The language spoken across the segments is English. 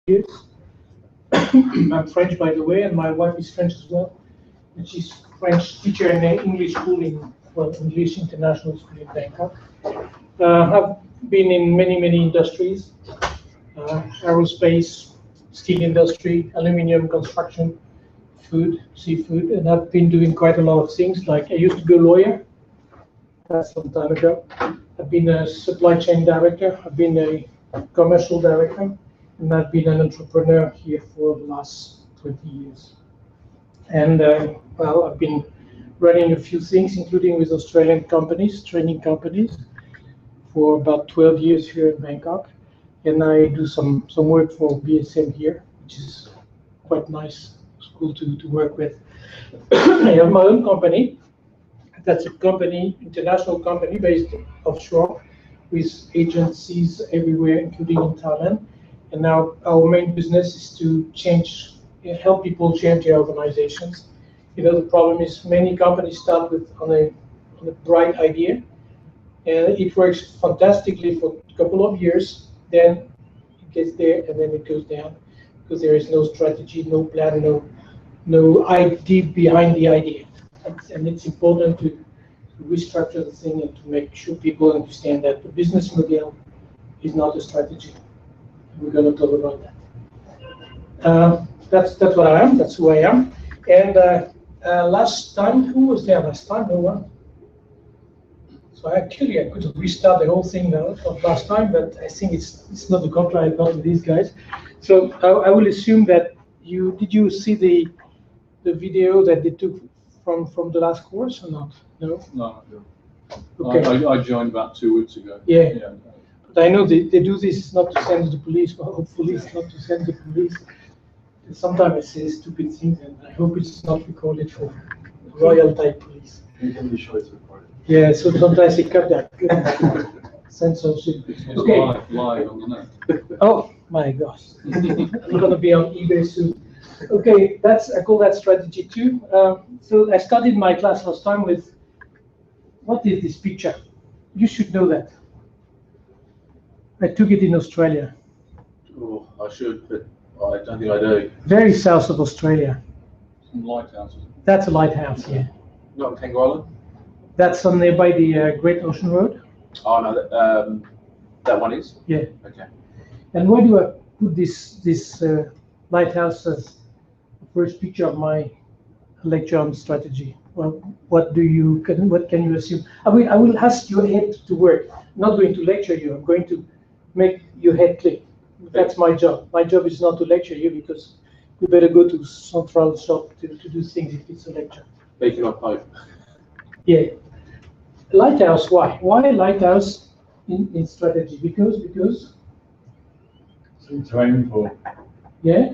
years. I'm French, by the way, and my wife is French as well. And she's French teacher in an English school English International School in Bangkok. Have been in many industries, aerospace, steel industry, aluminium construction, food, seafood, and I've been doing quite a lot of things. Like I used to be a lawyer, that's some time ago. I've been a supply chain director, I've been a commercial director, and I've been an entrepreneur here for the last 20 years. And well, I've been running a few things, including with Australian companies, training companies, for about 12 years here in Bangkok. And I do some work for BSM here, which is quite nice school to work with. I have my own company. That's a company, international company based offshore, with agencies everywhere, including in Thailand. And now our main business is to help people change their organizations. You know, the problem is many companies start on a bright idea, and it works fantastically for a couple of years. Then it gets there, and then it goes down because there is no strategy, no plan, no idea behind the idea. And it's important to restructure the thing and to make sure people understand that the business model is not a strategy. We're going to talk about that. That's what I am. That's who I am. And last time, who was there last time? No one. So I could restart the whole thing now of last time, but I think it's not the contract I got with these guys. So I will assume that did you see the video that they took from the last course or not? No. No. Okay. I joined about 2 weeks ago. Yeah. But I know they do this not to send to the police, but hopefully it's not to send to the police. Sometimes I say stupid things, and I hope it's not recorded for royal type police. You can be sure it's recorded. Yeah, so sometimes they cut that. Censorship. It's Okay. live on the net. Oh my gosh. I'm gonna be on eBay soon. Okay, I call that strategy 2. So I started my class last time with, what is this picture? You should know that. I took it in Australia. Oh, I should, but I don't think I do. Very south of Australia. Some lighthouses. That's a lighthouse, yeah. Not Kangaroo Island? That's on nearby the Great Ocean Road. Oh, no, that one is? Yeah. Okay. And why do I put this lighthouse as the first picture of my lecture on strategy? Well, what can you assume? I will ask your head to work. I'm not going to lecture you. I'm going to make your head click. That's my job. My job is not to lecture you, because you better go to Central Shop to do things if it's a lecture. Beacon on Hope. Yeah. Lighthouse, why? Why lighthouse in strategy? Because Some training for yeah.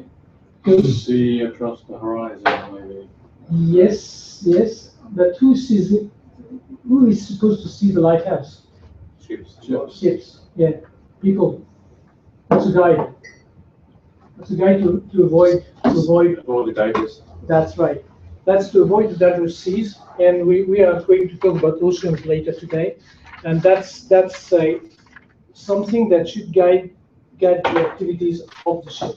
to see across the horizon, maybe. Yes. But who is supposed to see the lighthouse? Ships. Ships. Yeah. People. That's a guide. That's a guide to avoid. All the dangerous. That's right. That's to avoid the dangerous seas, and we are going to talk about oceans later today, and that's something that should guide the activities of the ship,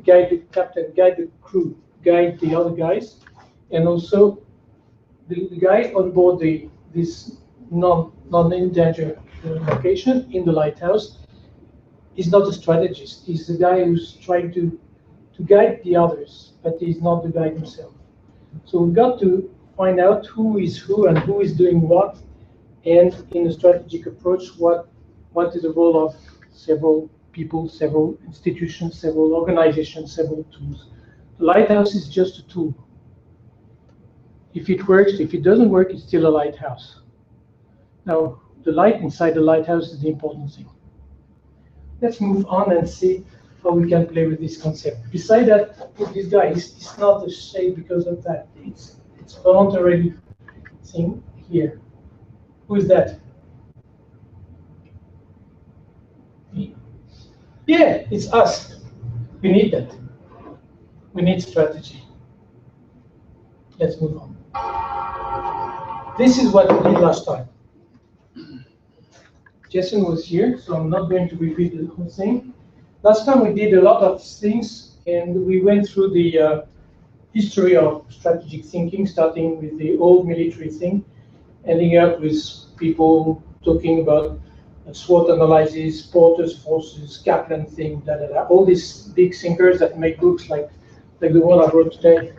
guide the captain, guide the crew, guide the other guys, and also the guy on board this non-endangered location in the lighthouse is not a strategist. He's the guy who's trying to guide the others, but he's not the guide himself. So we've got to find out who is who and who is doing what, and in a strategic approach, what is the role of several people, several institutions, several organizations, several tools. The lighthouse is just a tool. If it works, if it doesn't work, it's still a lighthouse. Now, the light inside the lighthouse is the important thing. Let's move on and see how we can play with this concept. Besides that, this guy is not a shade because of that. It's voluntarily thing here. Who is that? Yeah, it's us. We need that. We need strategy. Let's move on. This is what we did last time. Jason was here, so I'm not going to repeat the whole thing. last time we did a lot of things, and we went through the history of strategic thinking, starting with the old military thing, ending up with people talking about SWOT analysis, Porter's forces, Kaplan thing, all these big thinkers that make books like the one I wrote today.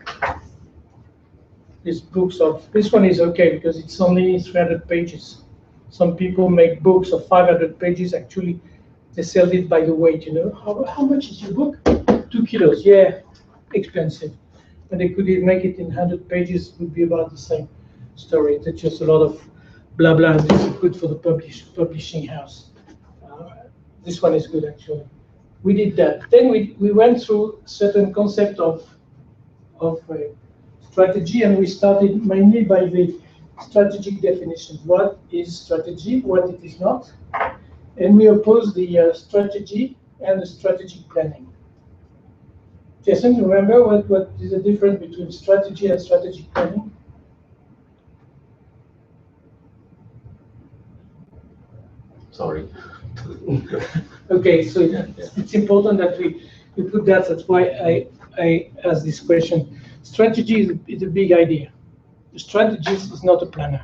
This one is okay because it's only 300 pages. Some people make books of 500 pages. Actually, they sell it by the weight. How much is your book? 2 kilos. Yeah, expensive. But they could make it in 100 pages. It would be about the same story. It's just a lot of blah blah. And this is good for the publishing house. This one is good actually. We did that. Then we went through certain concept of strategy, and we started mainly by the strategic definition. What is strategy? What it is not? And we oppose the strategy and the strategic planning. Jason, you remember what is the difference between strategy and strategic planning? Sorry. Okay, so it's important that we put that. That's why I asked this question. Strategy is a big idea. The strategist is not a planner.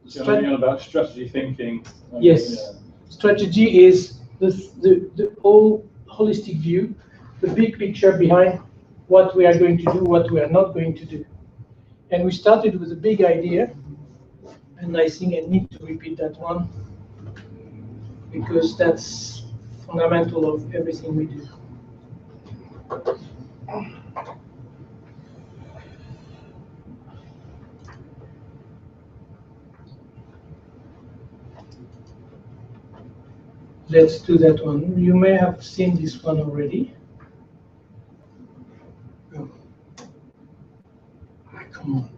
You're thinking about strategy thinking. Yes. Yeah. Strategy is the whole holistic view, the big picture behind what we are going to do, what we are not going to do. And we started with a big idea, and I think I need to repeat that one because that's fundamental of everything we do. Let's do that one. You may have seen this one already. Oh. Come on.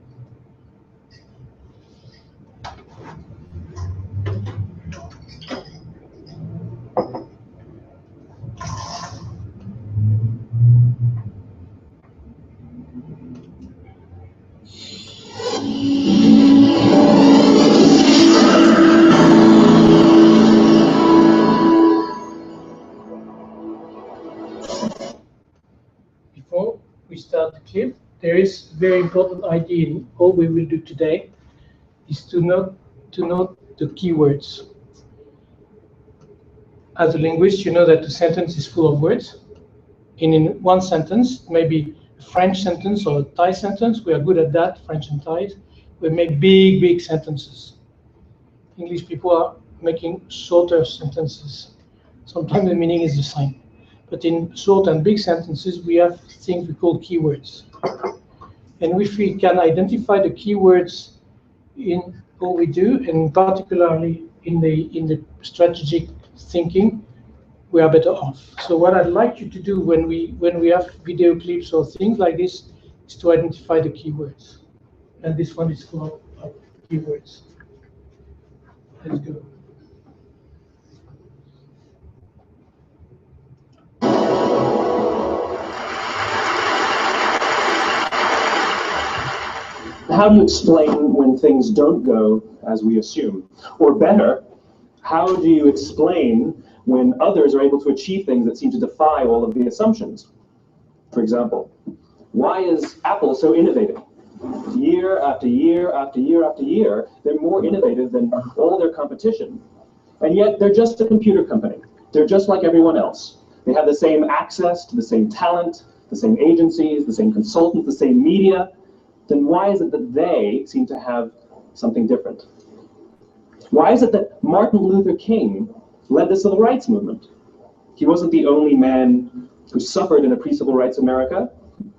Before we start the clip, there is a very important idea in all we will do today is to note the keywords. As a linguist, you know that the sentence is full of words. In one sentence, maybe a French sentence or a Thai sentence, we are good at that, French and Thai. We make big sentences. English people are making shorter sentences. Sometimes the meaning is the same. But in short and big sentences, we have things we call keywords. And if we can identify the keywords in all we do, and particularly in the strategic thinking, we are better off. So what I'd like you to do when we have video clips or things like this is to identify the keywords. And this one is full of keywords. Let's go. How do you explain when things don't go as we assume? Or better, how do you explain when others are able to achieve things that seem to defy all of the assumptions? For example, why is Apple so innovative? Year after year after year after year, they're more innovative than all their competition. And yet they're just a computer company. They're just like everyone else. They have the same access to the same talent, the same agencies, the same consultants, the same media. Then why is it that they seem to have something different? Why is it that Martin Luther King led the civil rights movement? He wasn't the only man who suffered in a pre-civil rights America,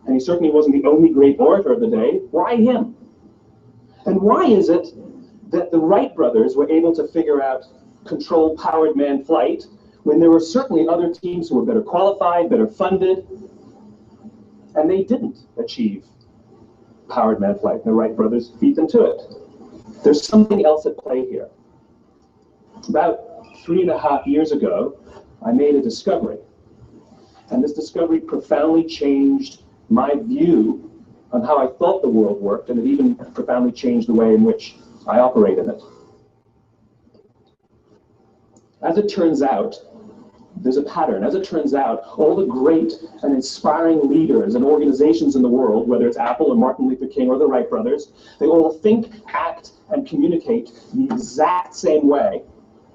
and he certainly wasn't the only great orator of the day. Why him? And why is it that the Wright brothers were able to figure out controlled powered manned flight when there were certainly other teams who were better qualified, better funded, and they didn't achieve powered manned flight? The Wright brothers beat them to it. There's something else at play here. About 3.5 years ago, I made a discovery. And this discovery profoundly changed my view on how I thought the world worked, and it even profoundly changed the way in which I operate in it. As it turns out, There's a pattern. As it turns out, all the great and inspiring leaders and organizations in the world, whether it's Apple or Martin Luther King or the Wright brothers, they all think, act, and communicate the exact same way.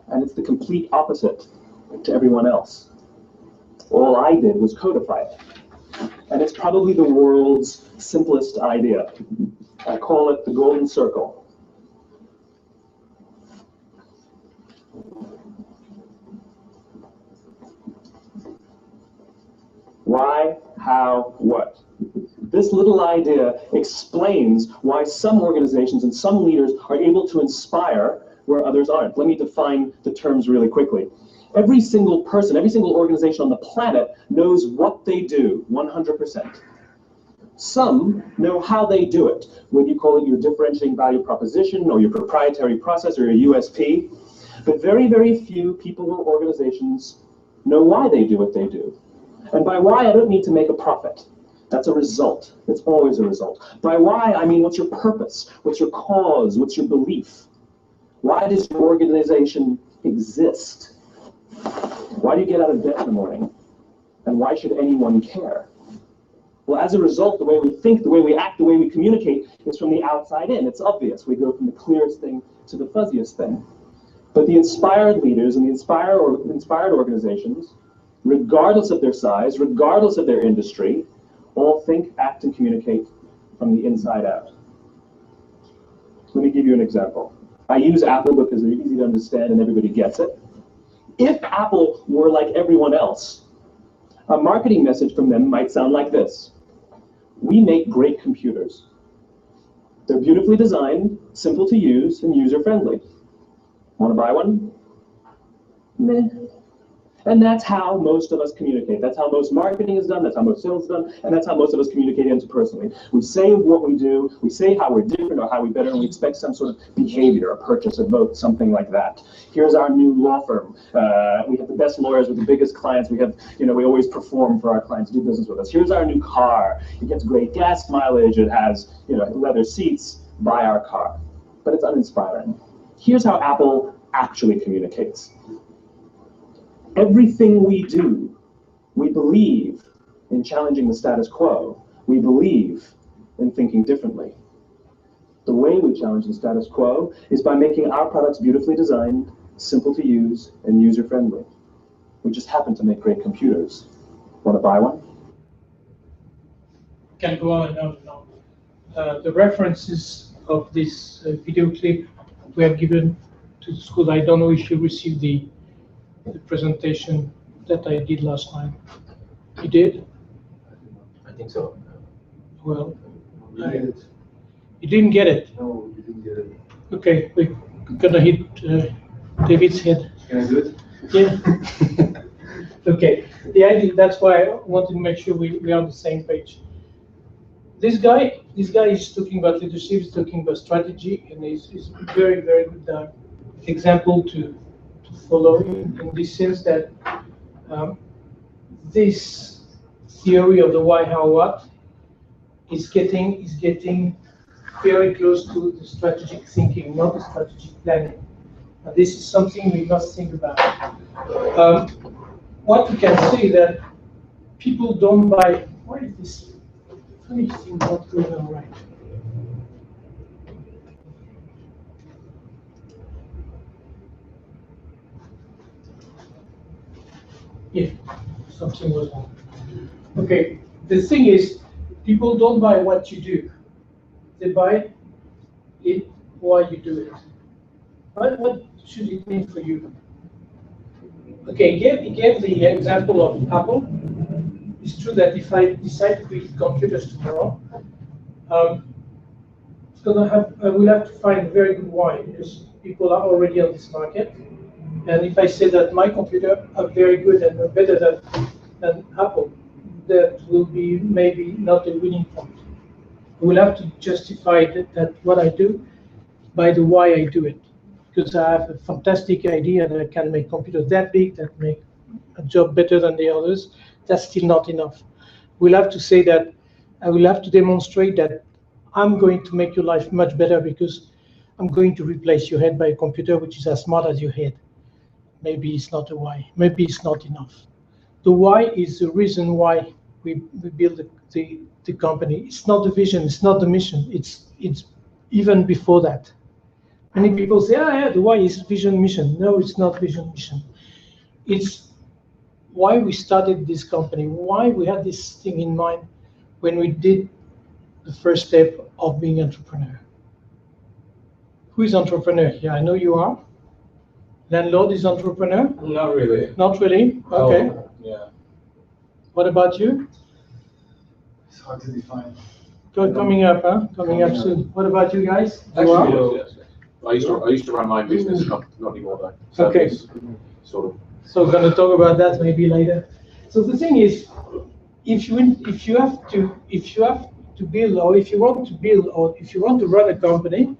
And it's the complete opposite to everyone else. All I did was codify it. And it's probably the world's simplest idea. I call it the golden circle. Why, how, what? This little idea explains why some organizations and some leaders are able to inspire where others aren't. Let me define the terms really quickly. Every single person, every single organization on the planet knows what they do, 100%. Some know how they do it, whether you call it your differentiating value proposition or your proprietary process or your USP. But very, very few people or organizations know why they do what they do. And by why, I don't need to make a profit. That's a result. It's always a result. By why, I mean what's your purpose? What's your cause? What's your belief? Why does your organization exist? Why do you get out of bed in the morning? And why should anyone care? Well, as a result, the way we think, the way we act, the way we communicate is from the outside in. It's obvious. We go from the clearest thing to the fuzziest thing. But the inspired leaders and the inspired organizations, regardless of their size, regardless of their industry, all think, act, and communicate from the inside out. Let me give you an example. I use Apple because they're easy to understand and everybody gets it. If Apple were like everyone else, a marketing message from them might sound like this. We make great computers. They're beautifully designed, simple to use, and user-friendly. Want to buy one? Meh. And that's how most of us communicate. That's how most marketing is done, that's how most sales is done, and that's how most of us communicate interpersonally. We say what we do, we say how we're different or how we're better, and we expect some sort of behavior, a purchase, a vote, something like that. Here's our new law firm. We have the best lawyers with the biggest clients. We have, we always perform for our clients, do business with us. Here's our new car. It gets great gas mileage. It has, leather seats. Buy our car. But it's uninspiring. Here's how Apple actually communicates. Everything we do, we believe in challenging the status quo. We believe in thinking differently. The way we challenge the status quo is by making our products beautifully designed, simple to use, and user-friendly. We just happen to make great computers. Want to buy one? Can go on and on and on. The references of this video clip were given to the school. I don't know if you received the presentation that I did last time. You did? I think so. Well, You you didn't get it. No, you didn't get it. Okay, we're gonna hit David's head. Can I do it? Yeah. Okay. The idea, that's why I wanted to make sure we are on the same page. This guy is talking about leadership, he's talking about strategy, and he's very, very good example to follow in this sense that this theory of the why, how, what is getting very close to the strategic thinking, not the strategic planning. And this is something we must think about. What we can say that people don't buy. Why is this funny thing not going on right? Yeah, something was wrong. Okay, the thing is, people don't buy what you do. They buy it why you do it. What should it mean for you? Okay, he gave the example of Apple. It's true that if I decide to create computers tomorrow, I will have to find a very good why, because people are already on this market. And if I say that my computer are very good and are better than Apple, that will be maybe not a winning point. I will have to justify that what I do by the why I do it. Because I have a fantastic idea that I can make computers that big, that make a job better than the others. That's still not enough. We'll have to say that I will have to demonstrate that I'm going to make your life much better because I'm going to replace your head by a computer which is as smart as your head. maybe it's not a why. Maybe it's not enough. The why is the reason why we build the company. It's not the vision. It's not the mission. It's even before that. Many people say, yeah, the why is vision mission. No, it's not vision mission. It's why we started this company, why we had this thing in mind when we did the first step of being entrepreneur. Who is entrepreneur here? I know you are. Landlord is entrepreneur? Not really. Not really? Okay. Oh, yeah. What about you? It's hard to define. Coming up, huh? Coming up soon. What about you guys? You are? Actually, yes. I used to run my business, not anymore though. So Okay. it's sort of. So we're going to talk about that maybe later. So the thing is, if you have to build, or if you want to build, or if you want to run a company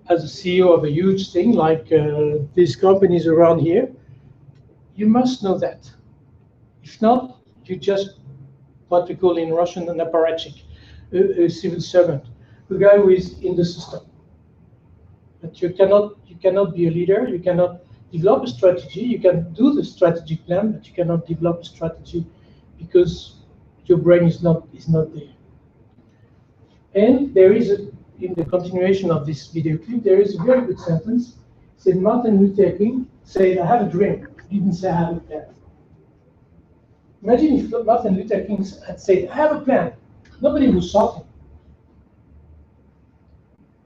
as a CEO of a huge thing like these companies around here, you must know that. If not, you just what we call in Russian an apparatchik, a civil servant, a guy who is in the system. But you cannot be a leader. You cannot develop a strategy. You can do the strategic plan, but you cannot develop a strategy because your brain is not there. And there is in the continuation of this video clip, there is a very good sentence. It said Martin Luther King said, "I have a dream." He didn't say, "I have a plan." Imagine if Martin Luther King had said, "I have a plan." Nobody would stop him.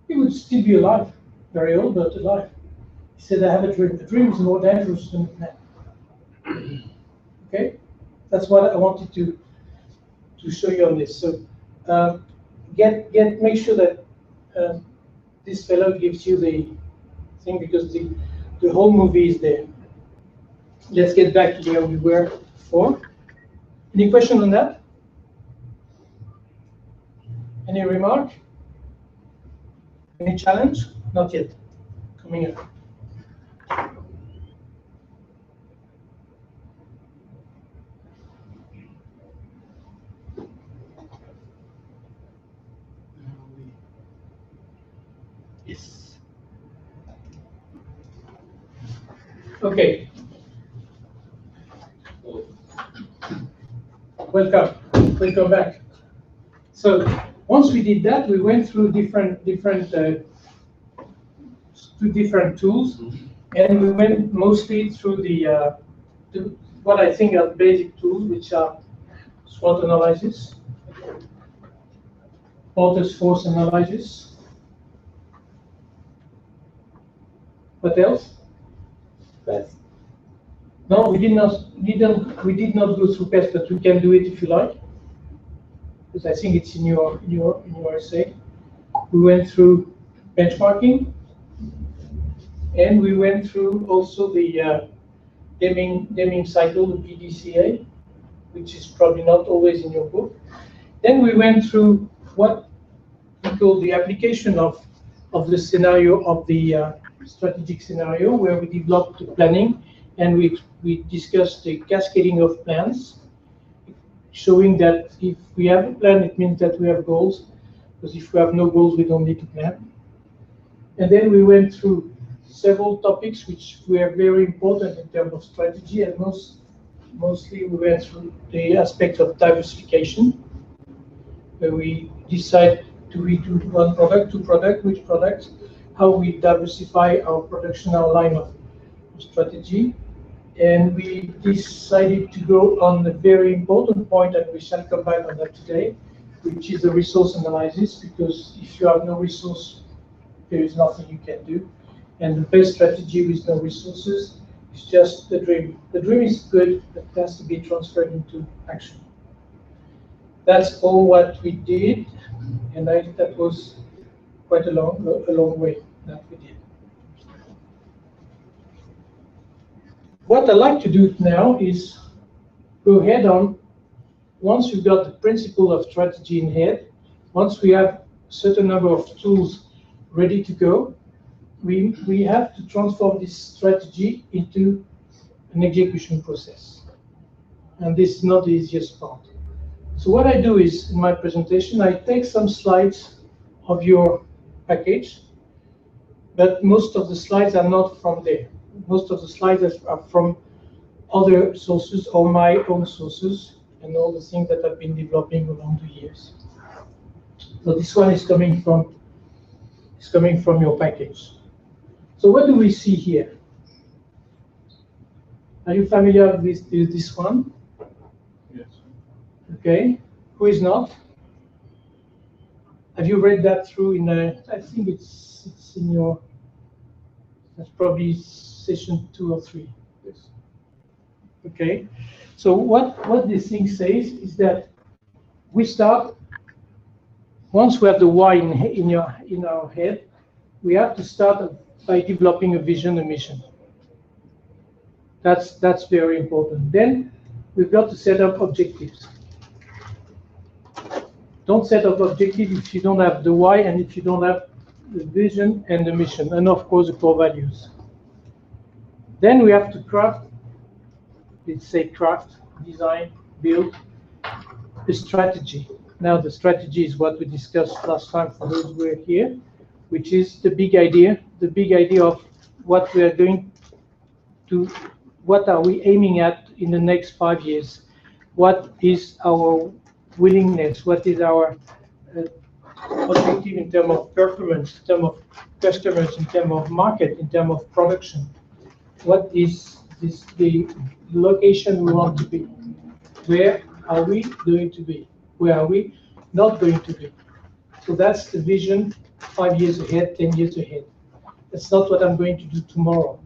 He would still be alive, very old, but alive. He said, "I have a dream." A dream is more dangerous than a plan. Okay, that's what I wanted to show you on this. So, make sure that this fellow gives you the thing because the whole movie is there. Let's get back to where we were before. Any question on that? Any remark? Any challenge? Not yet. Coming up. Yes. Okay. Welcome back. So once we did that, we went through different tools, and we went mostly through what I think are basic tools, which are SWOT analysis, Porter's force analysis. What else? PEST. No, we did not go through PEST, but we can do it if you like, because I think it's in your essay. We went through benchmarking, and we went through also the Deming cycle, the PDCA, which is probably not always in your book. Then we went through what we call the application of the scenario of the strategic scenario, where we developed the planning, and we discussed the cascading of plans, showing that if we have a plan, it means that we have goals, because if we have no goals, we don't need to plan. And then we went through several topics which were very important in terms of strategy, and mostly we went through the aspect of diversification, where we decide, do we do one product, two products, which products, how we diversify our production, our line of strategy. And we decided to go on a very important point, and we shall come back on that today, which is the resource analysis, because if you have no resource, there is nothing you can do. And the best strategy with no resources is just the dream. The dream is good, but it has to be transferred into action. That's all what we did, and that was quite a long way that we did. What I like to do now is go head on. Once you've got the principle of strategy in head, once we have a certain number of tools ready to go, we have to transform this strategy into an execution process. And this is not the easiest part. So what I do is, in my presentation, I take some slides of your package, but most of the slides are not from there. most of the slides are from other sources or my own sources and all the things that I've been developing along the years. So this one is coming from your package. So what do we see here? Are you familiar with this one? Yes. Okay. Who is not? Have you read that through in a, I think it's in your, that's probably session 2 or 3. Yes. Okay. So what this thing says is that we start, once we have the why in our head, we have to start by developing a vision, a mission. That's very important. Then we've got to set up objectives. Don't set up objectives if you don't have the why and if you don't have the vision and the mission, and of course the core values. Then we have to craft, let's say craft, design, build a strategy. Now the strategy is what we discussed last time for those who were here, which is the big idea of what we are going to, what are we aiming at in the next 5 years? What is our willingness? What is our objective in terms of performance, in terms of customers, in terms of market, in terms of production? What is the location we want to be? Where are we going to be? Where are we not going to be? So that's the vision 5 years ahead, 10 years ahead. That's not what I'm going to do tomorrow.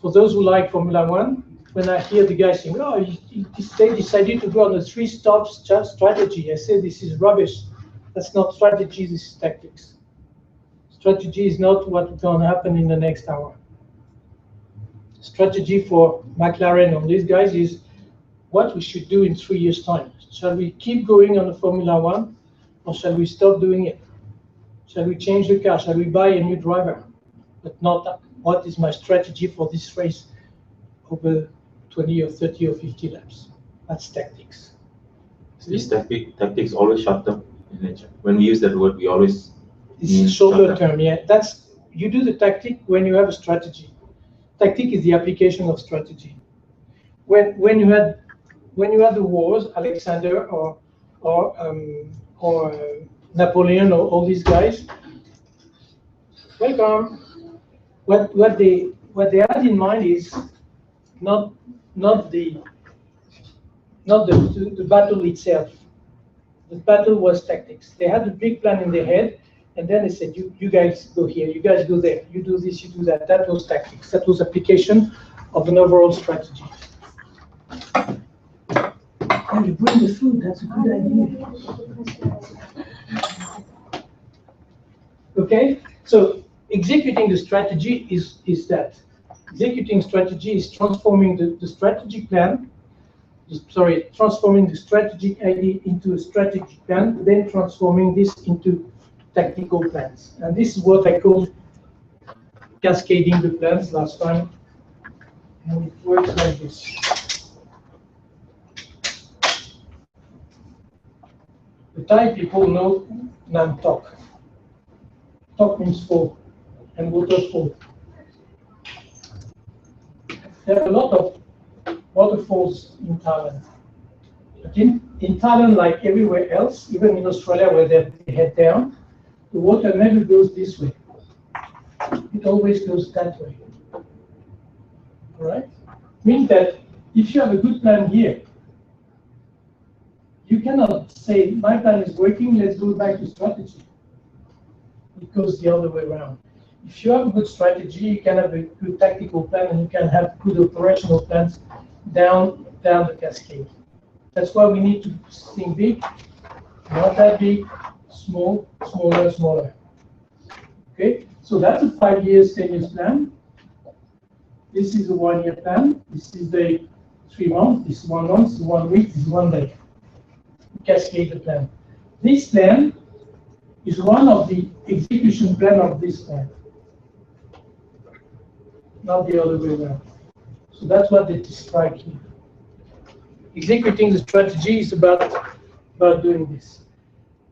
For those who like Formula One, when I hear the guys saying, oh, they decided to go on a 3-stop strategy, I say this is rubbish. That's not strategy, this is tactics. Strategy is not what's going to happen in the next hour. Strategy for McLaren and these guys is what we should do in 3 years' time. Shall we keep going on the Formula One, or shall we stop doing it? Shall we change the car? Shall we buy a new driver? But not what is my strategy for this race over 20 or 30 or 50 laps. That's tactics. So these tactics always short term in nature. When we use that word, we always This is shorter term, yeah. That's, you do the tactic when you have a strategy. Tactic is the application of strategy. When you had the wars, Alexander or Napoleon or all these guys, welcome. What they had in mind is not the battle itself. The battle was tactics. They had a big plan in their head, and then they said, you guys go here, you guys go there, you do this, you do that. That was tactics. That was application of an overall strategy. Oh, you bring the food, that's a good idea. Okay, so executing the strategy is that. Executing strategy is transforming the strategic plan, transforming the strategic idea into a strategic plan, then transforming this into tactical plans. And this is what I called cascading the plans last time. And it works like this. The Thai people know Nam Tok. Tok means fall, and waterfall. There are a lot of waterfalls in Thailand. But in Thailand, like everywhere else, even in Australia where they head down, the water never goes this way. It always goes that way. All right? Means that if you have a good plan here, you cannot say, my plan is working, let's go back to strategy. It goes the other way around. If you have a good strategy, you can have a good tactical plan, and you can have good operational plans down the cascade. That's why we need to think big, not that big, small, smaller, smaller. Okay, so that's a 5 years, 10 years plan. This is a 1 year plan. This is the 3 months. This is 1 month. This is 1 week. This is 1 day. Cascade the plan. This plan is one of the execution plan of this plan, not the other way around. So that's what they describe here. Executing the strategy is about doing this.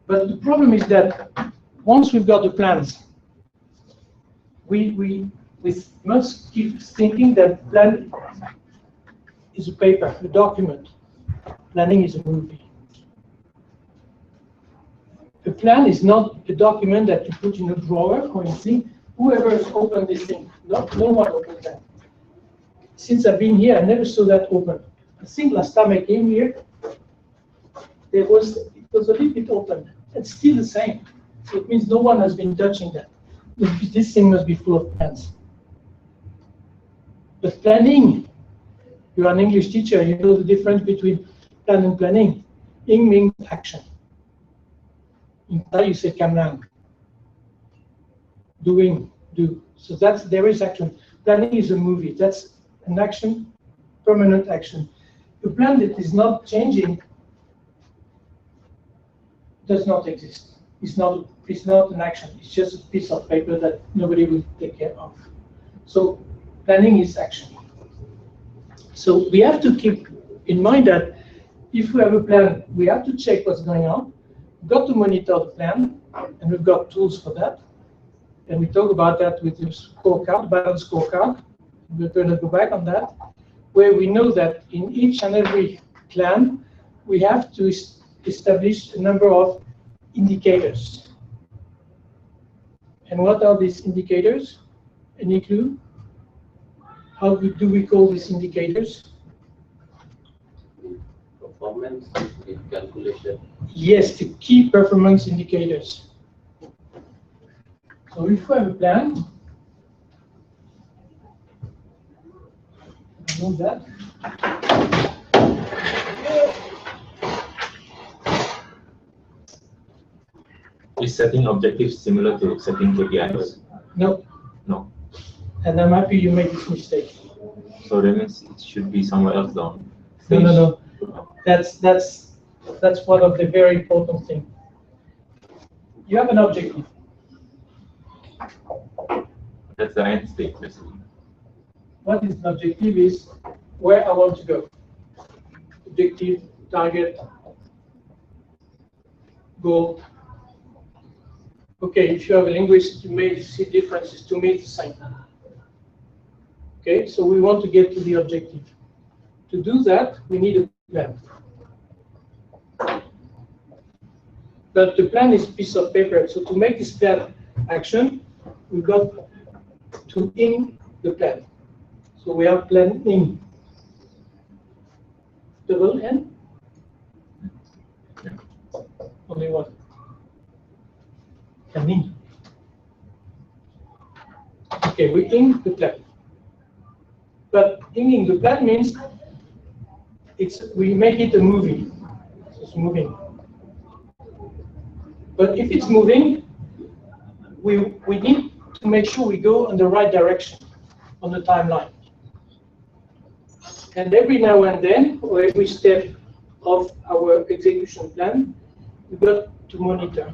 But the problem is that once we've got the plans, we we must keep thinking that plan is a paper, a document. Planning is a movie. A plan is not a document that you put in a drawer or anything. Whoever has opened this thing, no one opened that. Since I've been here, I never saw that open. I think last time I came here, it was a little bit open. It's still the same. So it means no one has been touching that. This thing must be full of plans. But planning, you're an English teacher, you know the difference between plan and planning. Ing means action. In Thai you say kamlang. Doing, do. So there is action. Planning is a movie. That's an action, permanent action. A plan that is not changing does not exist. It's not an action. It's just a piece of paper that nobody will take care of. So planning is action. So we have to keep in mind that if we have a plan, we have to check what's going on. We've got to monitor the plan, and we've got tools for that. And we talk about that with the scorecard, balance scorecard. We're going to go back on that, where we know that in each and every plan, we have to establish a number of indicators. And what are these indicators? Any clue? How do we call these indicators? Performance calculation. Yes, the key performance indicators. So if we have a plan, know that. Is setting objectives similar to setting KPIs? No. No. And I'm happy you made this mistake. So that means it should be somewhere else down. No. That's one of the very important things. You have an objective. That's the end state, basically. What is the objective is where I want to go. Objective, target, goal. Okay, if you have a linguist, you may see differences. To me, it's the same. Okay, so we want to get to the objective. To do that, we need a plan. But the plan is a piece of paper. So to make this plan action, we've got to ink the plan. So we have planning. Double N? Only one. Planning. Okay, we ink the plan. But inking the plan means we make it a movie. It's moving. But if it's moving, we need to make sure we go in the right direction on the timeline. And every now and then, or every step of our execution plan, we've got to monitor.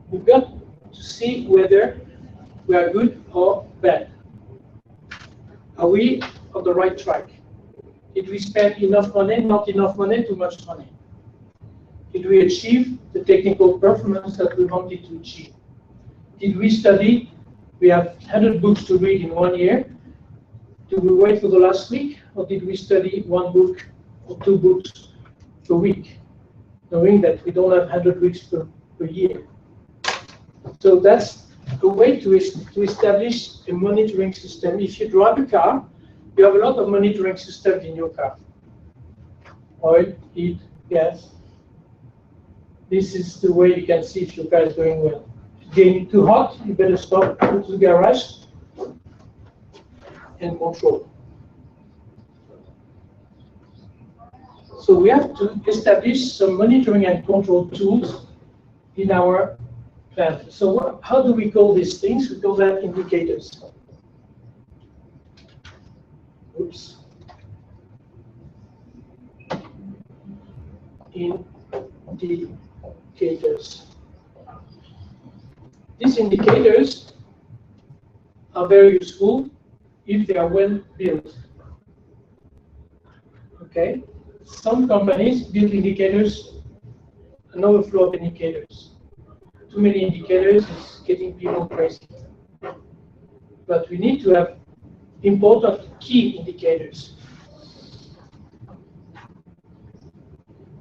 We've got to see whether we are good or bad. Are we on the right track? Did we spend enough money, not enough money, too much money? Did we achieve the technical performance that we wanted to achieve? Did we study? We have 100 books to read in 1 year. Did we wait for the last week, or did we study 1 book or 2 books per week, knowing that we don't have 100 weeks per year? So that's a way to establish a monitoring system. If you drive a car, you have a lot of monitoring systems in your car. Oil, heat, gas. This is the way you can see if your car is going well. If it's getting too hot, you better stop, go to the garage, and control. So we have to establish some monitoring and control tools in our plan. So how do we call these things? We call that indicators. Oops. Indicators. These indicators are very useful if they are well built. Okay? Some companies build indicators, an overflow of indicators. too many indicators is getting people crazy. But we need to have important key indicators.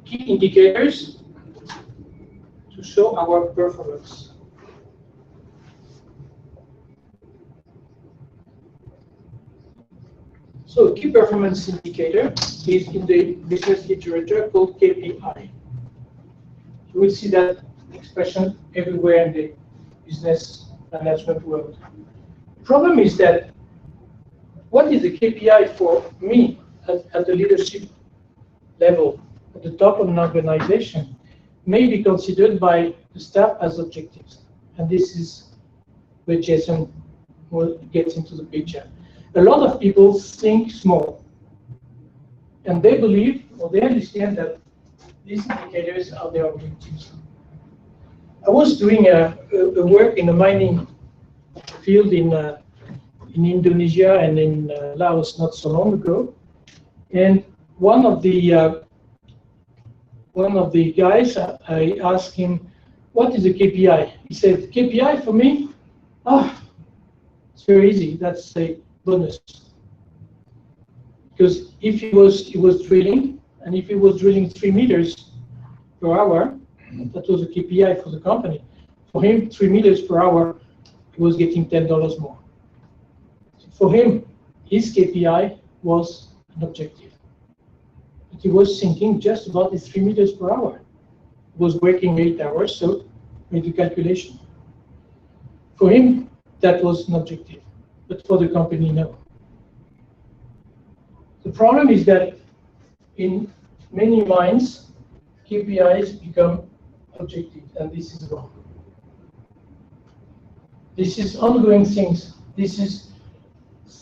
Key indicators to show our performance. So key performance indicator is in the business literature called KPI. You will see that expression everywhere in the business management world. The problem is that what is the KPI for me at the leadership level, at the top of an organization, may be considered by the staff as objectives. And this is where Jason will get into the picture. A lot of people think small, and they believe or they understand that these indicators are their objectives. I was doing a work in the mining field in Indonesia and in Laos not so long ago, and one of the guys, I asked him, "What is the KPI?" He said, "KPI for me, it's very easy. That's a bonus." Because if he was drilling, and if he was drilling 3 meters per hour, that was a KPI for the company. For him, 3 meters per hour, he was getting $10 more. For him, his KPI was an objective. But he was thinking just about the 3 meters per hour. He was working 8 hours, so made the calculation. For him, that was an objective. But for the company, no. The problem is that in many minds, KPIs become objectives, and this is wrong. This is ongoing things. This is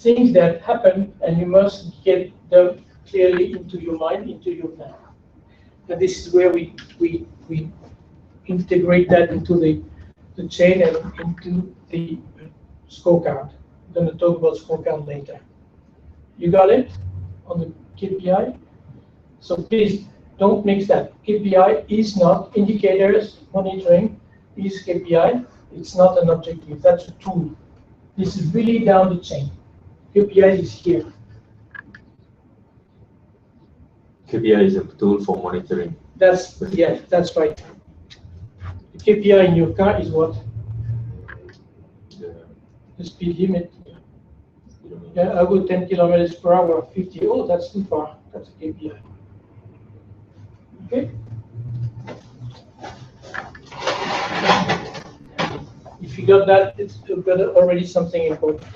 things that happen, and you must get them clearly into your mind, into your plan. And this is where we integrate that into the chain and into the scorecard. I'm going to talk about scorecard later. You got it on the KPI? So please don't mix that. KPI is not indicators, monitoring is KPI. It's not an objective, that's a tool. This is really down the chain. KPI is here. KPI is a tool for monitoring. That's right. The KPI in your car is what? The speed limit. Yeah, I go 10 kilometers per hour, 50. Oh, that's too far. That's a KPI. Okay. If you got that, you've got already something important.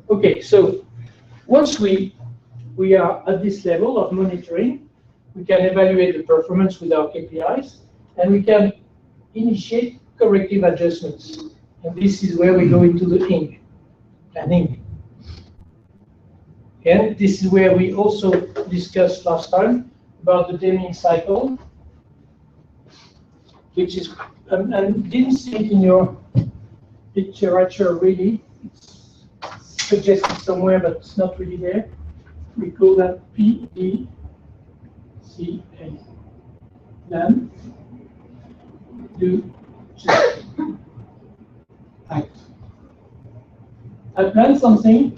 Okay, so once we are at this level of monitoring, we can evaluate the performance with our KPIs, and we can initiate corrective adjustments. And this is where we go into the planning. And this is where we also discussed last time about the Deming cycle, which is, and didn't see it in your literature really. It's suggested somewhere, but it's not really there. We call that PDCA, plan, do, check, act. I plan something,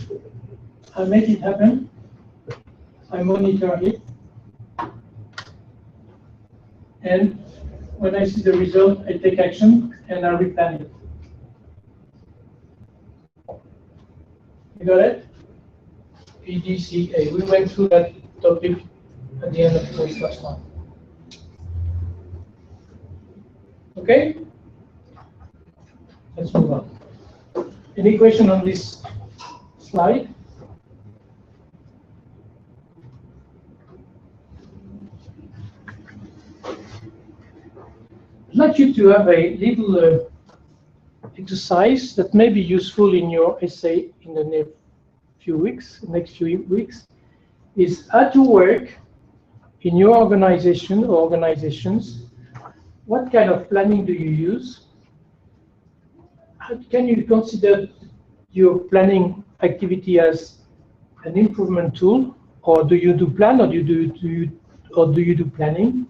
I make it happen, I monitor it, and when I see the result, I take action and I replan it. You got it? PDCA. We went through that topic at the end of the course last time. Okay? Let's move on. Any question on this slide? I'd like you to have a little exercise that may be useful in your essay in the next few weeks, is at your work, in your organization or organizations, what kind of planning do you use? How can you consider your planning activity as an improvement tool, or do you do plan, or do you do you do planning?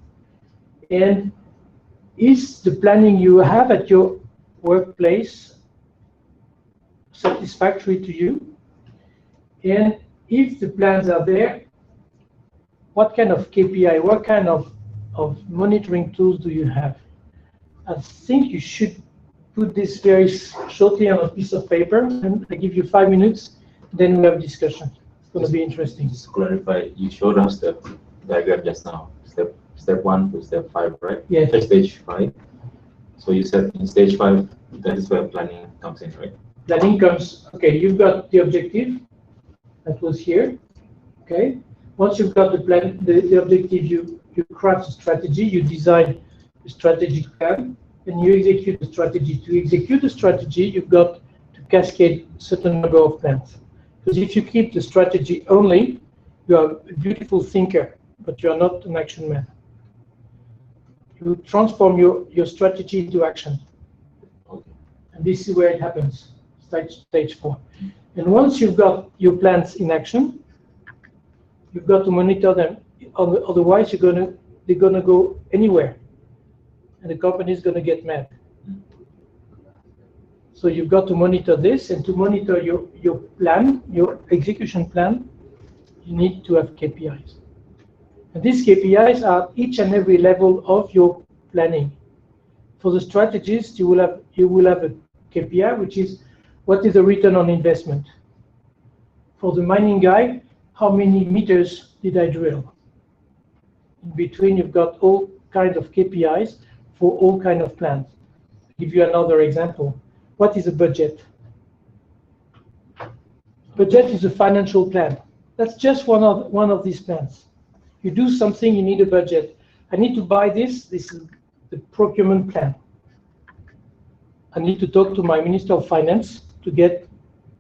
And is the planning you have at your workplace satisfactory to you? And if the plans are there, what kind of KPI, what kind of monitoring tools do you have? I think you should put this very shortly on a piece of paper, and I give you 5 minutes, then we have a discussion. It's going to be interesting. Just to clarify, you showed us the diagram just now, step 1 to step 5, right? Yes. Stage 5. So you said in stage 5, that is where planning comes in, right? Planning comes, okay, you've got the objective, that was here, okay? Once you've got the plan, the objective, you craft a strategy, you design a strategic plan, and you execute the strategy. To execute the strategy, you've got to cascade a certain number of plans. Because if you keep the strategy only, you are a beautiful thinker, but you are not an action man. You transform your strategy into action. Okay. And this is where it happens, stage 4. And once you've got your plans in action, you've got to monitor them. Otherwise, they're gonna go anywhere, and the company is gonna get mad. So you've got to monitor this, and to monitor your plan, your execution plan, you need to have KPIs. And these KPIs are each and every level of your planning. For the strategist, you will have a KPI, which is what is the return on investment. For the mining guy, how many meters did I drill? In between, you've got all kinds of KPIs for all kinds of plans. I'll give you another example. What is a budget? Budget is a financial plan. That's just one of these plans. You do something, you need a budget. I need to buy this. This is the procurement plan. I need to talk to my Minister of Finance to get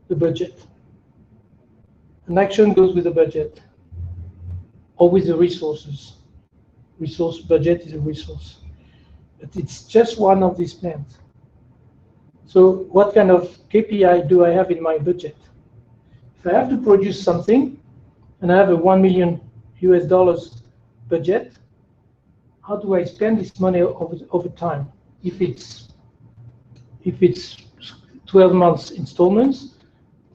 the budget. An action goes with the budget, or with the resources. Budget is a resource. But it's just one of these plans. So what kind of KPI do I have in my budget? If I have to produce something, and I have a $1 million budget, how do I spend this money over time? If it's 12 months installments,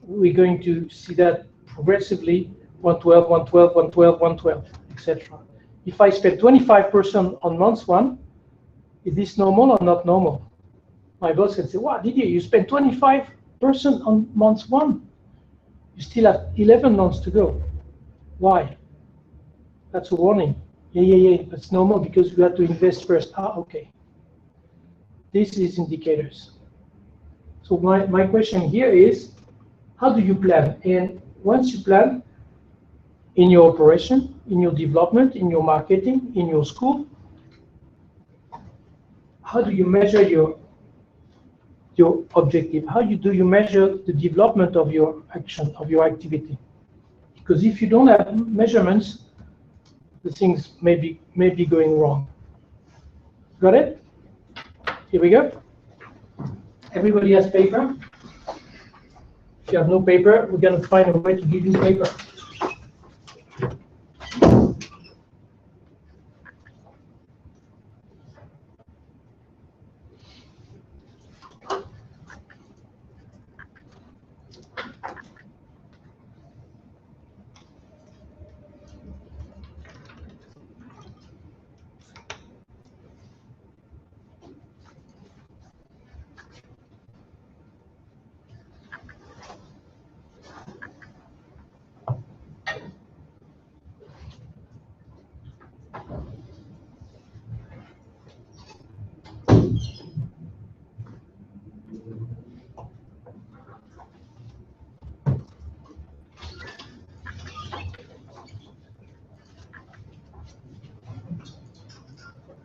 we're going to see that progressively 112, 112, 112, 112, etc. If I spend 25% on month 1, is this normal or not normal? My boss can say, wow, Didier, you spent 25% on month 1. You still have 11 months to go. Why? That's a warning. Yeah, that's normal because you have to invest first. Okay. This is indicators. So my question here is, how do you plan? And once you plan in your operation, in your development, in your marketing, in your school, how do you measure your objective? How do you measure the development of your action, of your activity? Because if you don't have measurements, the things may be going wrong. Got it? Here we go. Everybody has paper. If you have no paper, we're going to find a way to give you paper.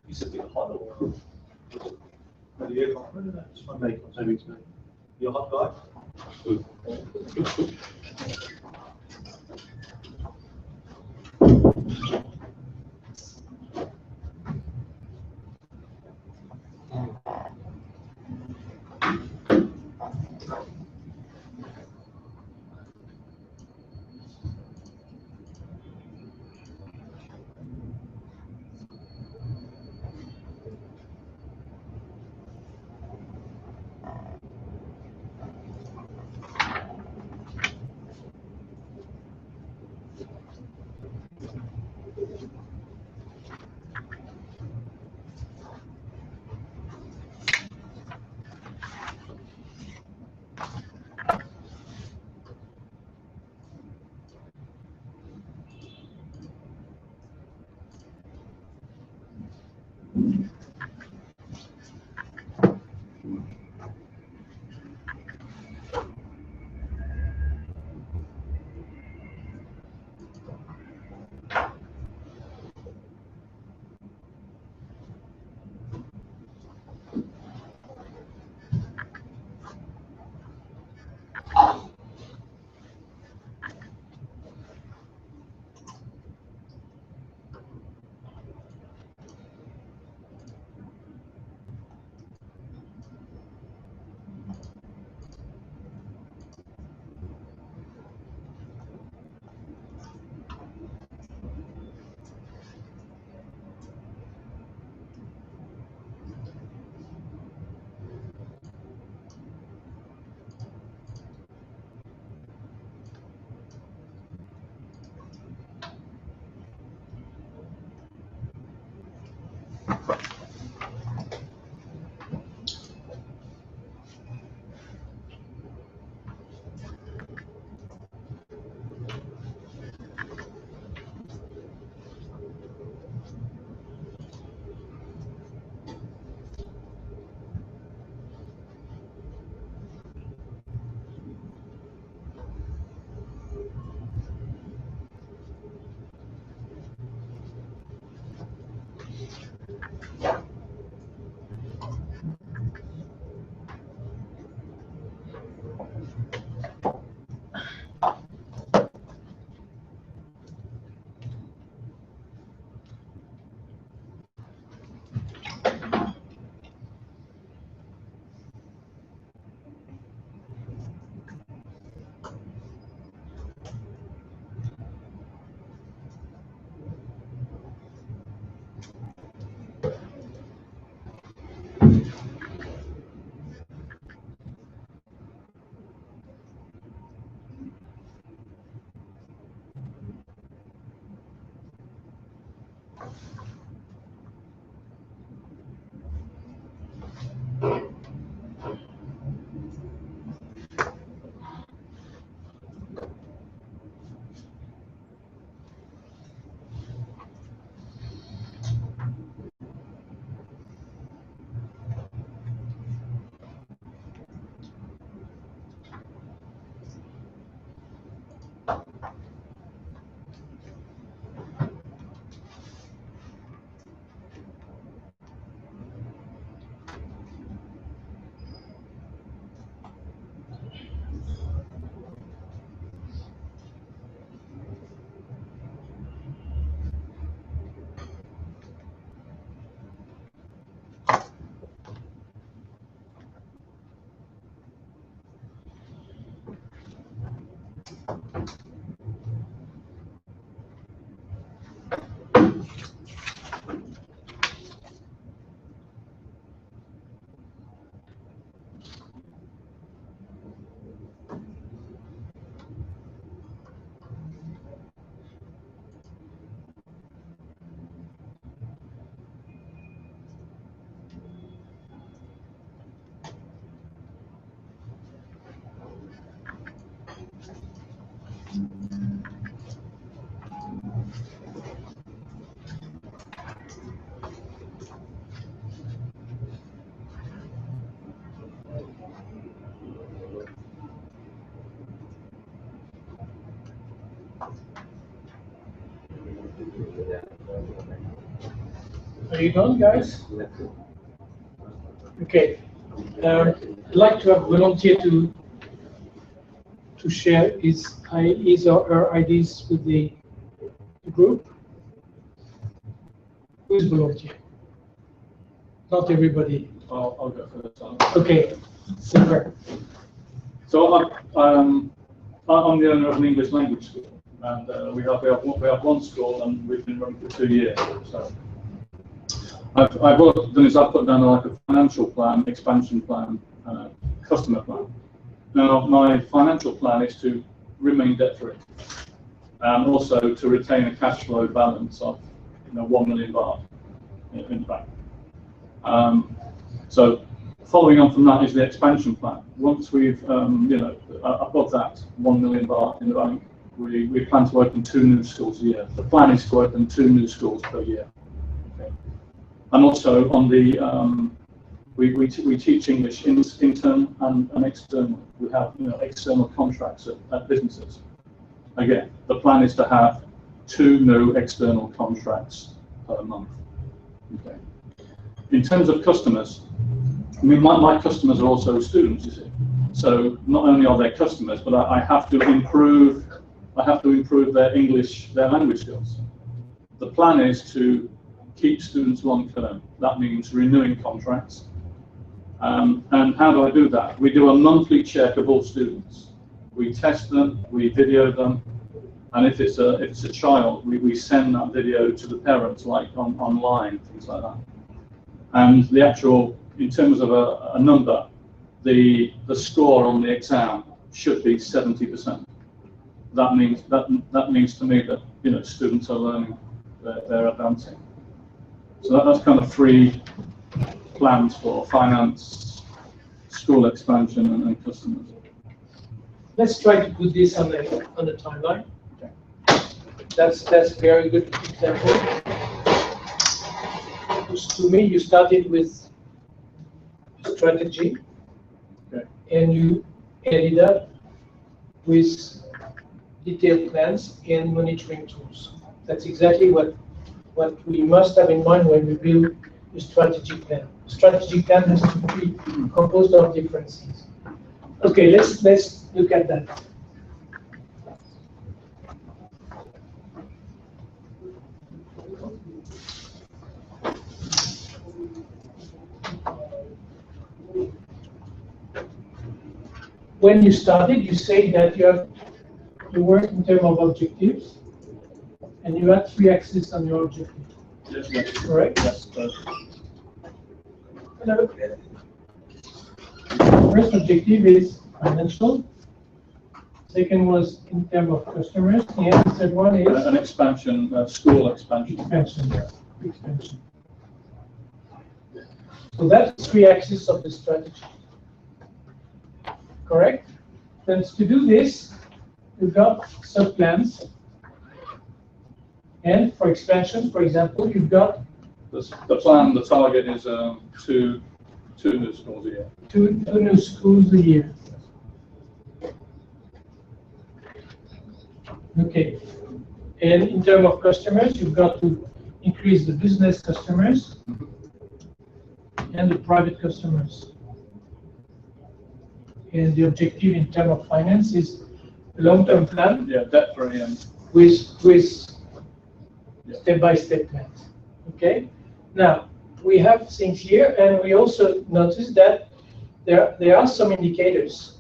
It's a bit hot or the aircon. Just want to make it maybe to me. You're a hot guy? Are you done, guys? Okay. I'd like to have a volunteer to share his or her ideas with the group. Who's volunteer? Not everybody. I'll go first. Okay. Super. So I'm the owner of an English language school, and we have one school, and we've been running for 2 years. So what I've done is I've put down like a financial plan, expansion plan, customer plan. Now my financial plan is to remain debt free, and also to retain a cash flow balance of 1 million baht in bank. So following on from that is the expansion plan. Once we've above that 1 million baht in the bank, we plan to open 2 new schools a year. The plan is to open 2 new schools per year. Okay. And also on the we teach English internal and external. We have external contracts at businesses. Again, the plan is to have 2 new external contracts per month. Okay. In terms of customers, I mean, my customers are also students, you see. So not only are they customers, but I have to improve their language skills. The plan is to keep students long term. That means renewing contracts. And how do I do that? We do a monthly check of all students. We test them, we video them, and if it's a child, we send that video to the parents, like online, things like that. And the actual, in terms of a number, the score on the exam should be 70%. That means to me that students are learning, they're advancing. So that's kind of 3 plans for finance, school expansion, and customers. Let's try to put this on the timeline. Okay. That's a very good example. To me, you started with strategy, okay, and you ended up with detailed plans and monitoring tools. That's exactly what we must have in mind when we build a strategy plan. A strategy plan has to be composed of different things. Okay, let's look at that. When you started, you say that you work in terms of objectives, and you had 3 axes on your objective. Yes. Correct? Yes. First objective is financial. Second was in terms of customers, and the third one is An expansion, school expansion. Expansion. So that's 3 axes of the strategy. Correct? Then to do this, you've got sub-plans. And for expansion, for example, you've got The plan, the target is 2 new schools a year. 2 new schools a year. Okay. And in terms of customers, you've got to increase the business customers and the private customers. And the objective in terms of finance is a long-term plan. Yeah, debt free and with step-by-step plans. Okay. Now we have things here, and we also notice that there are some indicators,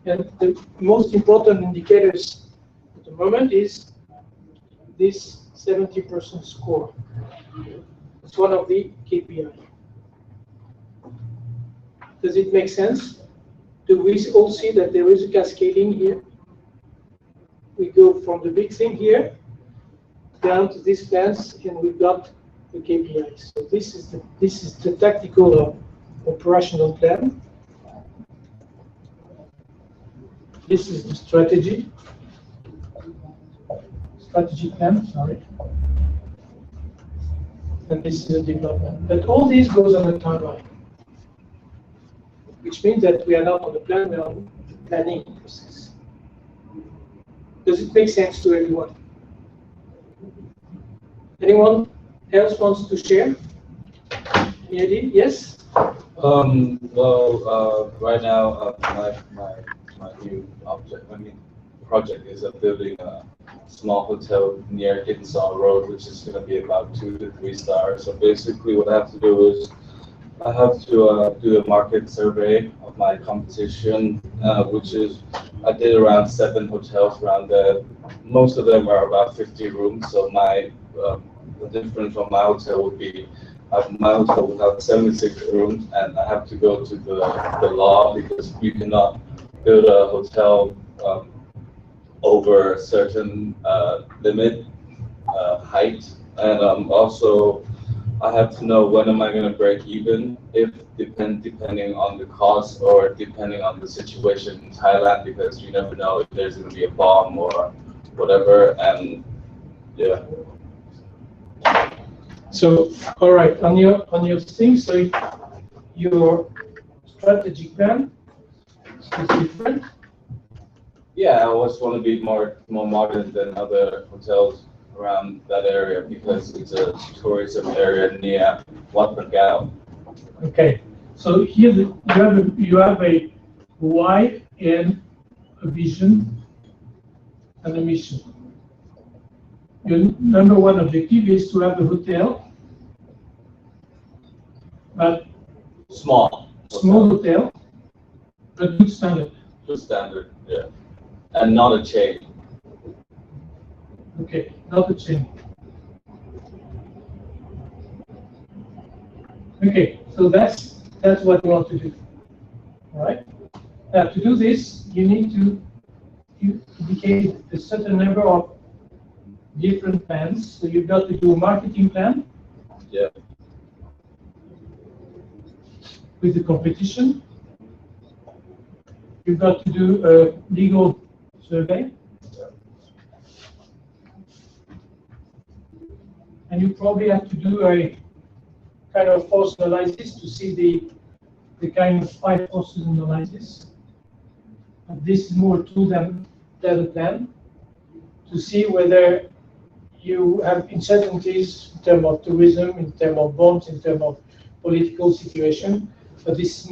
and the most important indicators at the moment is this 70% score. It's one of the KPI. Does it make sense? Do we all see that there is a cascading here? We go from the big thing here down to these plans, and we've got the KPIs. So this is the tactical operational plan. This is the strategy, strategic plan, sorry. And this is a development. But all this goes on a timeline, which means that we are not on the plan, we are on the planning process. Does it make sense to everyone? Anyone else wants to share? Any? Yes? Right now, my new project is building a small hotel near Kittensaw Road, which is going to be about 2 to 3 stars. So basically, what I have to do is I have to do a market survey of my competition, which is I did around 7 hotels around there. Most of them are about 50 rooms. So the difference from my hotel would be my hotel would have 76 rooms, and I have to go to the law because you cannot build a hotel over a certain limit height, and also I have to know when am I going to break even, if depending on the cost or depending on the situation in Thailand, because you never know if there's going to be a bomb or whatever, and yeah. So, all right, on your thing, so your strategic plan is different. Yeah, I always want to be more modern than other hotels around that area because it's a tourism area near Wat Phra Kaew. Okay, so here you have a why and a vision and a mission. Your number one objective is to have a hotel, but Small hotel, but good standard. Good standard, yeah. And not a chain. Okay, not a chain. Okay, so that's what you want to do. All right. Now to do this, you need to indicate a certain number of different plans. So you've got to do a marketing plan. Yeah. With the competition. You've got to do a legal survey. And you probably have to do a kind of force analysis to see the kind of 5 forces analysis. And this is more a tool than a plan to see whether you have uncertainties in terms of tourism, in terms of bonds, in terms of political situation. But this is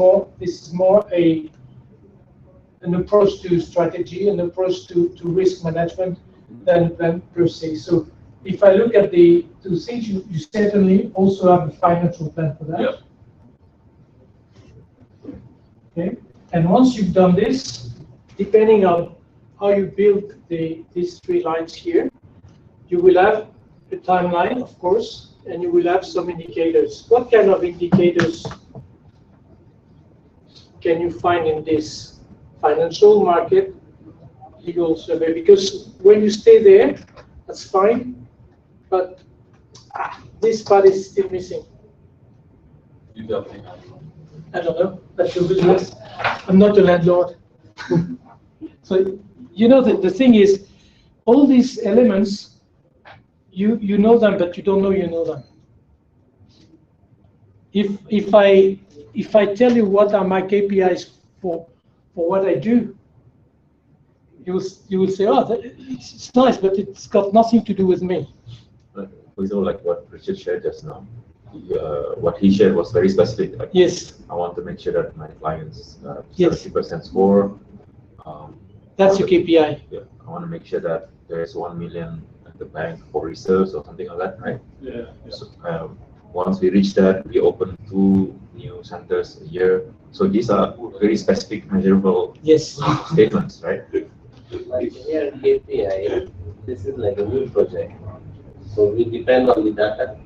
more an approach to strategy, an approach to risk management than per se. So if I look at the 2 things, you certainly also have a financial plan for that. Yep. Okay. And once you've done this, depending on how you build these 3 lines here, you will have a timeline, of course, and you will have some indicators. What kind of indicators can you find in this financial, market, legal survey? Because when you stay there, that's fine, but this part is still missing. You definitely have. I don't know, that's your business. I'm not a landlord. So, you know, the thing is, all these elements, you know them, but you don't know you know them. If I tell you what are my KPIs for what I do, you will say, oh, it's nice, but it's got nothing to do with me. For example, like what Richard shared just now, what he shared was very specific. Like, yes. I want to make sure that my clients 70% score. That's your KPI. Yeah, I want to make sure that there is 1 million at the bank for reserves or something like that, right? Yeah. So, once we reach that, we open 2 new centers a year. So these are very specific, measurable statements, right? Like here KPI, this is like a new project. So we depend on the data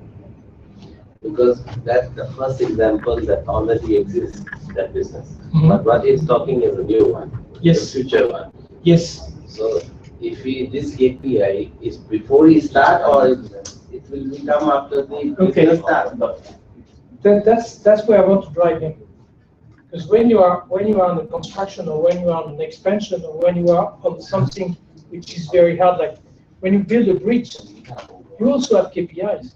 because that's the first example that already exists, that business. Mm-hmm. But what he's talking is a new one, Yes. the future one. Yes. So if this KPI is before he start or it will become after the business start. That's where I want to drive in. Because when you are on the construction or when you are on an expansion or when you are on something which is very hard, like when you build a bridge, you also have KPIs.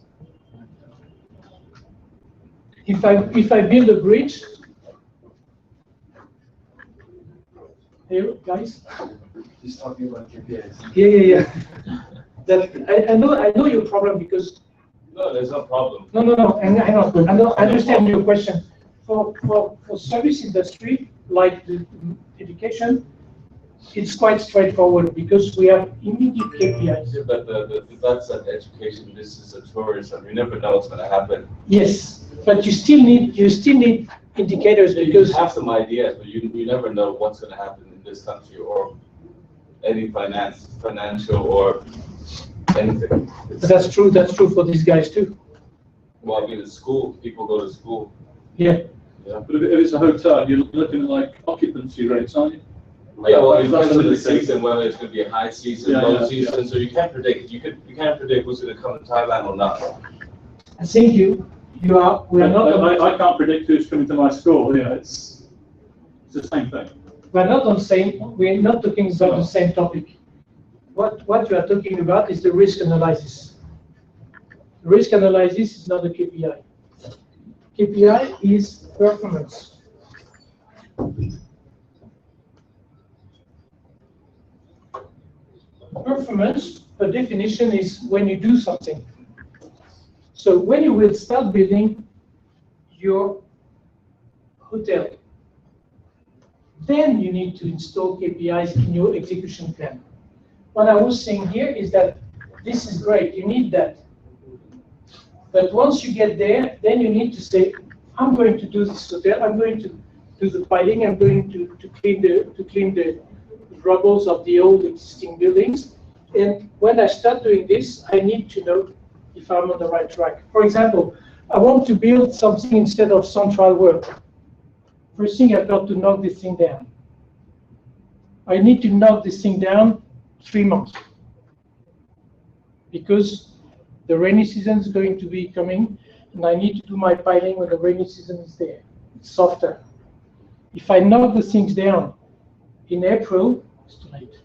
If I build a bridge, hey guys. He's talking about KPIs. Yeah. That I know your problem because. No, there's no problem. No. I understand your question. For service industry like the education, it's quite straightforward because we have immediate KPIs. Yeah, but that's an education. This is a tourism. You never know what's going to happen. Yes, but you still need indicators because you have some ideas, but you never know what's going to happen in this country or any financial or anything. That's true. That's true for these guys too. Well, I mean, at school, people go to school. Yeah. Yeah. But if it's a hotel, you're looking at like occupancy rates, aren't you? Yeah, well, it That's depends on the the season, whether it's going to be a high season, low season, so you can't predict. You can't predict who's going to come to Thailand or not. I think we are not. I can't predict who's coming to my school. Yeah, it's the same thing. We're not on same. We're not talking about the same topic. What you are talking about is the risk analysis. The risk analysis is not a KPI. KPI is performance. Performance, per definition, is when you do something. So when you will start building your hotel, then you need to install KPIs in your execution plan. What I was saying here is that this is great, you need that. But once you get there, then you need to say, I'm going to do this hotel, I'm going to do the piling, I'm going to clean the rubbles of the old existing buildings. And when I start doing this, I need to know if I'm on the right track. For example, I want to build something instead of central work. First thing, I've got to knock this thing down. I need to knock this thing down 3 months because the rainy season is going to be coming and I need to do my piling when the rainy season is there. It's softer. If I knock the things down in April, it's too late.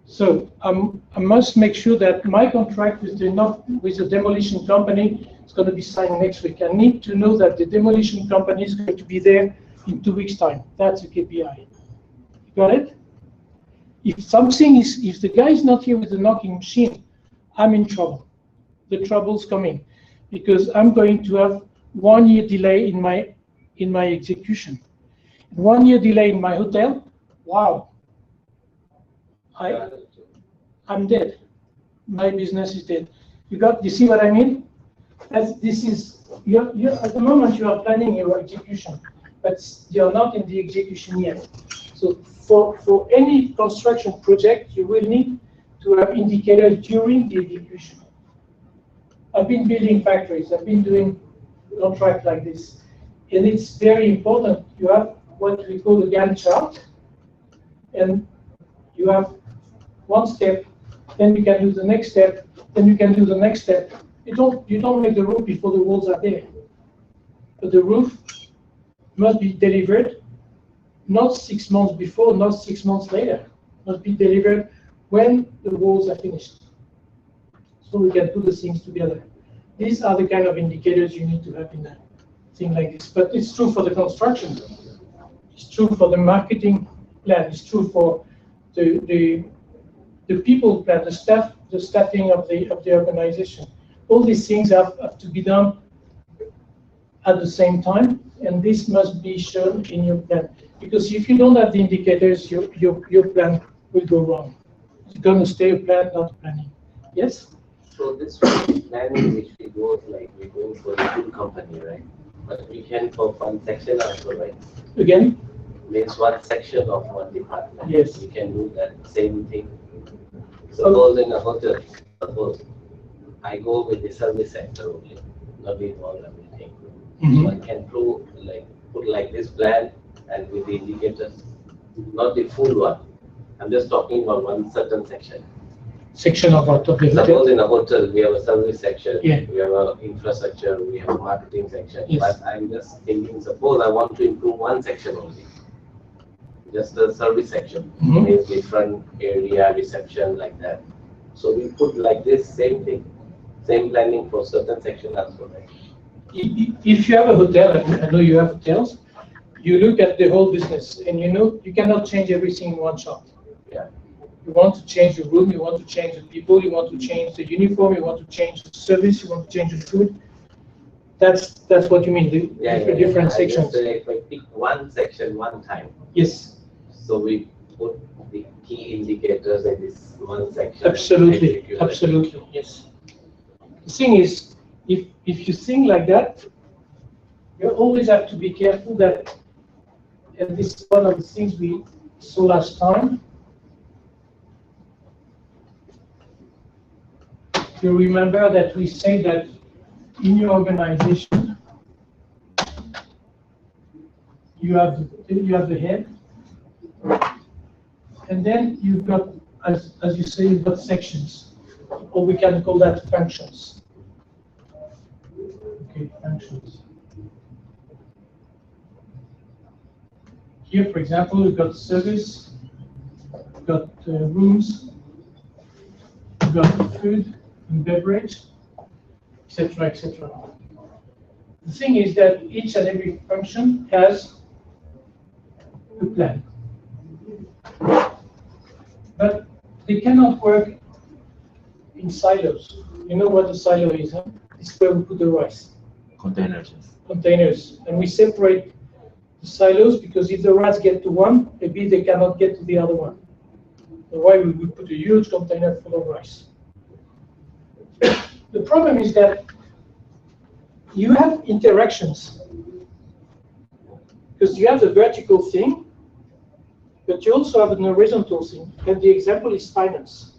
So I must make sure that my contract with the demolition company is going to be signed next week. I need to know that the demolition company is going to be there in 2 weeks' time. That's a KPI. You got it? If the guy is not here with the knocking machine, I'm in trouble. The trouble's coming because I'm going to have 1 year delay in my execution. 1 year delay in my hotel. Wow. I'm dead. My business is dead. You see what I mean? At the moment you are planning your execution, but you're not in the execution yet. So for any construction project, you will need to have indicators during the execution. I've been building factories. I've been doing contracts like this, and it's very important. You have what we call the Gantt chart, and you have one step, then you can do the next step, then you can do the next step. You don't make the roof before the walls are there. But the roof must be delivered not 6 months before, not 6 months later. Must be delivered when the walls are finished. So we can put the things together. These are the kind of indicators you need to have in a thing like this. But it's true for the construction. It's true for the marketing plan. It's true for the people plan, the staffing of the organization. All these things have to be done at the same time, and this must be shown in your plan. Because if you don't have the indicators, your plan will go wrong. It's going to stay a plan, not planning. Yes? So this planning which we go like we're going for the full company, right? But we can for one section also, right? Again? Means one section of one department. Yes. We can do that same thing. Suppose in a hotel, suppose I go with the service sector only, not with all everything. So I can put like this plan and with the indicators, not the full one. I'm just talking about one certain section. Section of our topic. Suppose in a hotel, we have a service section, Yeah. we have an infrastructure, we have a marketing section. Yes. But I'm just thinking, suppose I want to improve one section only. just a service section, Mhm. means different area reception like that. So we put like this same thing, same planning for certain section as well. Right? If you have a hotel, and I know you have hotels, you look at the whole business, and you know you cannot change everything in one shot. Yeah. You want to change the room, you want to change the people, you want to change the uniform, you want to change the service, you want to change the food. That's what you mean, the different I sections. just, if I pick one section one time, Yes, so we put the key indicators in this one section. absolutely, Execute it. absolutely, yes. The thing is, if you think like that, you always have to be careful that, and this is one of the things we saw last time. You remember that we say that in your organization, you have the head, and then you've got, as you say, you've got sections, or we can call that functions. Okay, functions. Here, for example, we've got service, we've got rooms, we've got food and beverage, etc., etc. The thing is that each and every function has a plan. But they cannot work in silos. You know what a silo is, huh? It's where we put the rice. Containers. Containers. And we separate the silos because if the rats get to one, maybe they cannot get to the other one. That's why we would put a huge container full of rice. The problem is that you have interactions because you have the vertical thing, but you also have an horizontal thing. And the example is finance.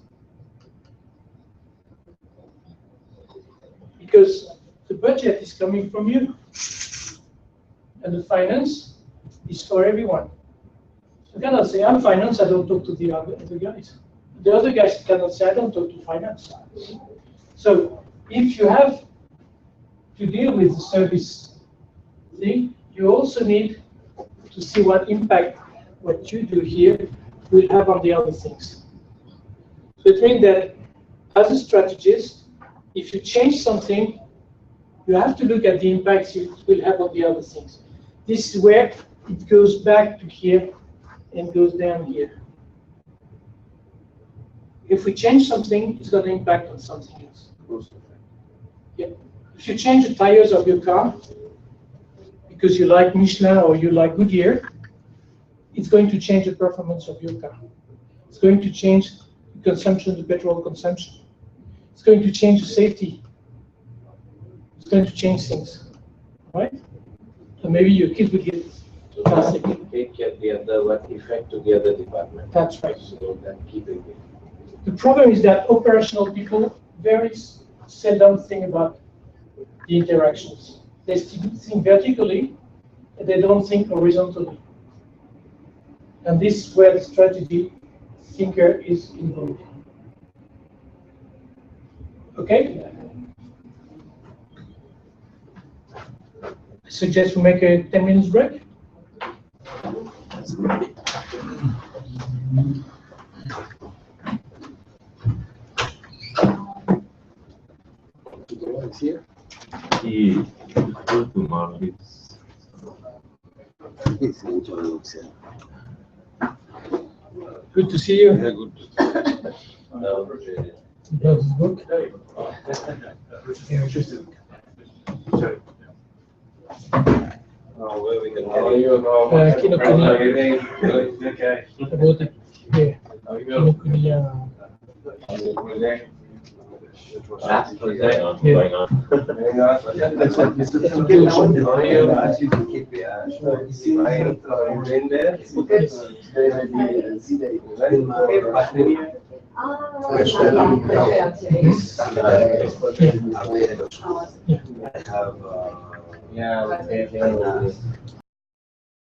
Because the budget is coming from you, and the finance is for everyone. You cannot say, I'm finance, I don't talk to the other guys. The other guys cannot say, I don't talk to finance. So if you have to deal with the service thing, you also need to see what impact what you do here will have on the other things. So it means that as a strategist, if you change something, you have to look at the impacts it will have on the other things. This is where it goes back to here and goes down here. If we change something, it's going to impact on something else. Yeah. If you change the tires of your car because you like Michelin or you like Goodyear, it's going to change the performance of your car. It's going to change the consumption, the petrol consumption. It's going to change the safety. It's going to change things, right? So maybe your kids would get plastic. Take care the other what effect to the other department. That's right. So then keeping it. The problem is that operational people very seldom think about the interactions. They think vertically, and they don't think horizontally. And this is where the strategy thinker is involved. Okay? I suggest we make a 10 minutes break. Here. He go to Maldives. Good to see you. Yeah, good. Does it work? Oh, where we can How are you? Kinokuniya. Okay. About it. Yeah. Kinokuniya. Last Going project. on, going on. That's what Mr. How are you? asked you to keep it. You been there? Yeah,